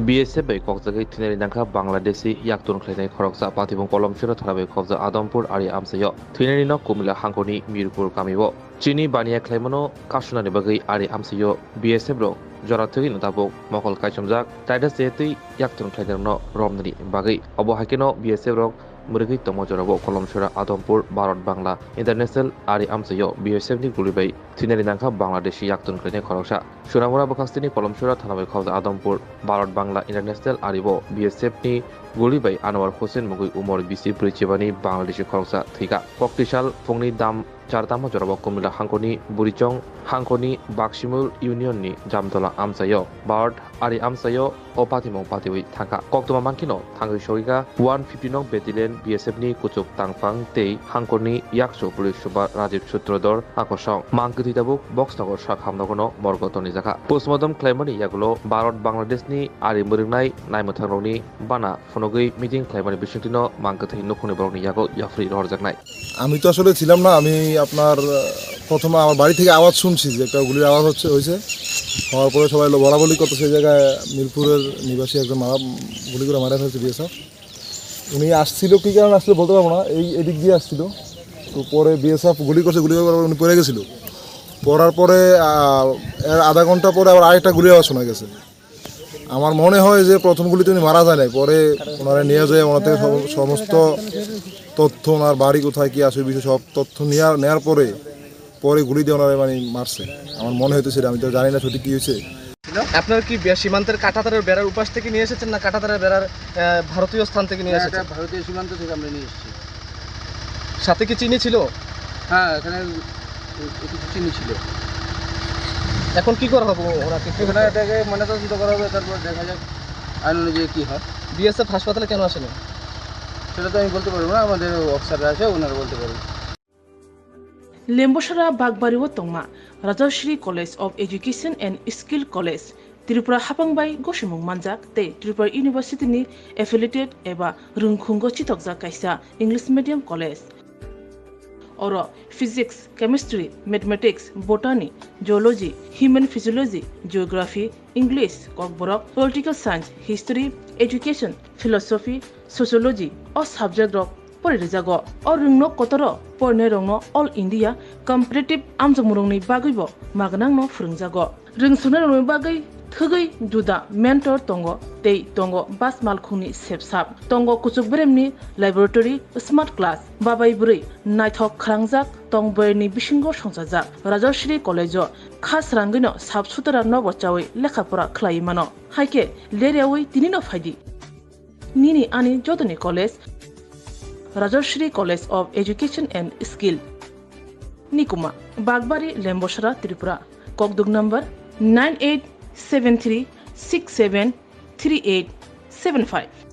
BSF bai kokjagai thinari nangkha Bangladeshi yaktun khlainai khoroksa patibong kolomsira tharabai khokja Adampur ari amsayo thinari no Kumila hangkoni Mirpur kamibo chini baniya khlaimano kasunani bagai ari amsayo BSF ro jorathoi notabok mokol kaisomjak Titus Jetui yaktun khlainarno romnani bagai obo hakeno BSF rok murigi tomo jorabo kolomsira Adampur Bharat Bangla International ari amsayo BSF ni gulibai thinari nangkha Bangladeshi yaktun khlainai khoroksa Sunamura bakastini kolomsira thanabai khokja Adampur Bharat Bangla International aribo BSF ni gulibai Anwar Hussein mugui umor bisi prichibani Bangladeshi khoroksa thika Koktisal fungni dam Chartama jorabo Kumila hangkoni Burichong hangkoni Bakshimul Union ni Jamtola amsayo Bharat ari amsayo opatimong patiwi thangka koktoma mangkino thangai shogiga 150 nong battalion BSF ni kuchuk tangfang tei hangkoni yakso police super Rajiv Sutrodor akosong mangkiti tabuk box nagor sakhamnogono morgotoni jaka postmortem claimani yagulo Bharat Bangladesh ni ari muringnai naimothangrokni bana phonogui meeting claimani bisingtino mangkiti nukhoni borokni yago yafri rorjaknai আমি তো আসলে ছিলাম না আমি আপনার প্রথমে আমার বাড়ি থেকে আওয়াজ শুনছি যে একটা গুলির আওয়াজ হয়েছে হওয়ার পরে সবাই বলাবলি করতেছে সেই জায়গায় মিরপুরের নিবাসী একজন গুলি করে মারা ফেলছে বিএসএফ উনি আসছিল কী কারণে আসলে বলতে পারবো না এদিক দিয়ে আসছিল তো পরে বিএসএফ গুলি করছে গুলি করার উনি পড়ে গেছিলো পড়ার পরে আধা ঘন্টা পরে আবার আরেকটা গুলি আওয়াজ শোনা গেছে আমার মনে হয় যে প্রথম গুলিতে উনি মারা যায় নাই পরে ওনারা নিয়ে যায় ওনার থেকে সমস্ত তথ্য ওনার বাড়ি কোথায় কি আসে বিষয় সব তথ্য নেওয়ার পরে পরে গুলি দিয়ে ওনারা মানে মারছে আমার মনে হইতেছে আমি তো জানি না সঠিক কি হয়েছে আপনার কি সীমান্তের কাঁটাতারের বেড়ার উপাস থেকে নিয়ে এসেছেন না কাঁটাতারের বেড়ার ভারতীয় স্থান থেকে নিয়ে এসেছেন? ভারতীয় সীমান্ত থেকে আমরা নিয়ে এসেছি। সাথে কি চিনি ছিল? হ্যাঁ, এখানে কিছু চিনি ছিল। এখন কি করা হবে ওনাকে? এটাকে ময়নাতদন্ত করা হবে, তারপর দেখা যাক আইন অনুযায়ী কী হয়। বিএসএফ হাসপাতালে কেন আসেনি সেটা তো আমি বলতে পারবো না, আমাদের অফিসাররা আছে ওনারা বলতে পারবো। Lembosara Bagbariwo Tongma Rajashri College of Education and Skill College Tripura Hapangbai Goshimung Manjak te Tripura University ni affiliated eba Rungkhungo Chitokja kaisa English medium college Oro physics, chemistry, mathematics, botany, geology, human physiology, geography, English, kokborok, political science, history, education, philosophy, sociology or subject rock porijago or rungno kotoro porne rongno all India competitive amjamurungni bagibo magnangno phurungjago rungsuna rongni bagai thugai juda mentor tongo tei tongo bas malkhungni sepsap tongo kuchuk bremni laboratory smart class babai buri naithok khrangjak tongboyni bisingo songsajak Rajashri College khas rangino sabsutara nobo chawi lekhapora khlai mano haike leriawi tinino phaidi nini ani jodoni college Rajashri College of Education and Skill Nikuma Bagbari Lembosara Tripura Kokdug number 9873673875